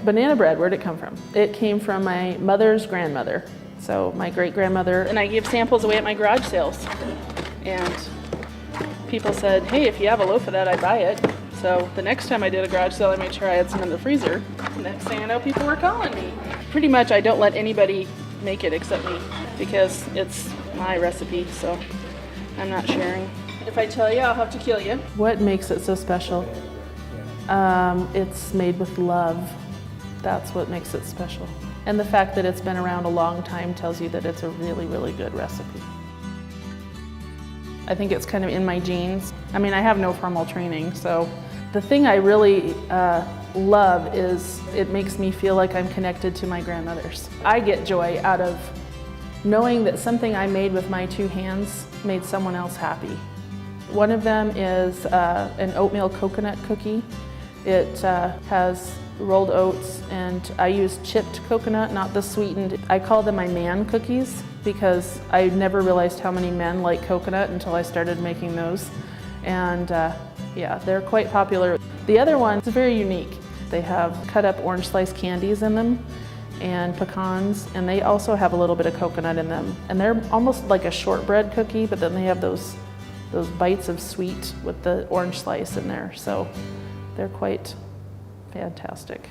Banana bread, where'd it come from? It came from my mother's grandmother. So my great-grandmother. And I gave samples away at my garage sales. And people said, hey, if you have a loaf of that, I'd buy it. So the next time I did a garage sale, I made sure I had some in the freezer. Next thing I know, people were calling me. Pretty much I don't let anybody make it except me because it's my recipe, so I'm not sharing. If I tell you, I'll have to kill you. What makes it so special? It's made with love. That's what makes it special. And the fact that it's been around a long time tells you that it's a really, really good recipe. I think it's kind of in my genes. I mean, I have no formal training, so the thing I really love is it makes me feel like I'm connected to my grandmothers. I get joy out of knowing that something I made with my two hands made someone else happy. One of them is an oatmeal coconut cookie. It has rolled oats, and I use chipped coconut, not the sweetened. I call them my man cookies because I never realized how many men like coconut until I started making those. And yeah, they're quite popular. The other one is very unique. They have cut up orange slice candies in them and pecans, and they also have a little bit of coconut in them. And they're almost like a shortbread cookie, but then they have those bites of sweet with the orange slice in there. So they're quite fantastic.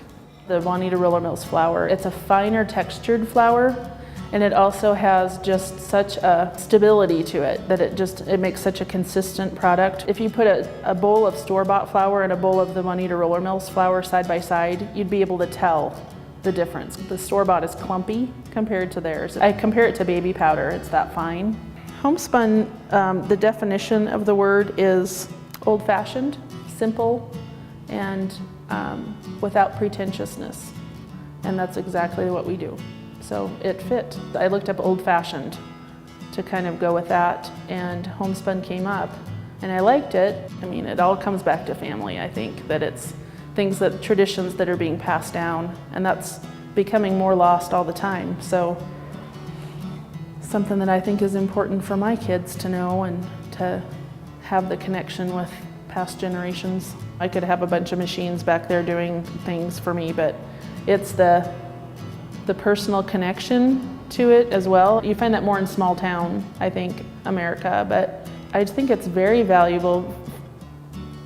The Wauneta Roller Mills flour, it's a finer textured flour, and it also has just such a stability to it that it makes such a consistent product. If you put a bowl of store-bought flour and a bowl of the Wauneta Roller Mills flour side by side, you'd be able to tell the difference. The store-bought is clumpy compared to theirs. I compare it to baby powder, it's that fine. Homespun, the definition of the word is old-fashioned, simple, and without pretentiousness. And that's exactly what we do. So it fit. I looked up old-fashioned to kind of go with that, and homespun came up, and I liked it. I mean, it all comes back to family, I think, that it's traditions that are being passed down, and that's becoming more lost all the time. So something that I think is important for my kids to know and to have the connection with past generations. I could have a bunch of machines back there doing things for me, but it's the personal connection to it as well. You find that more in small town, I think, America, but I think it's very valuable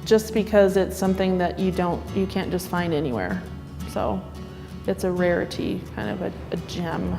just because it's something that you can't just find anywhere. So it's a rarity, kind of a gem.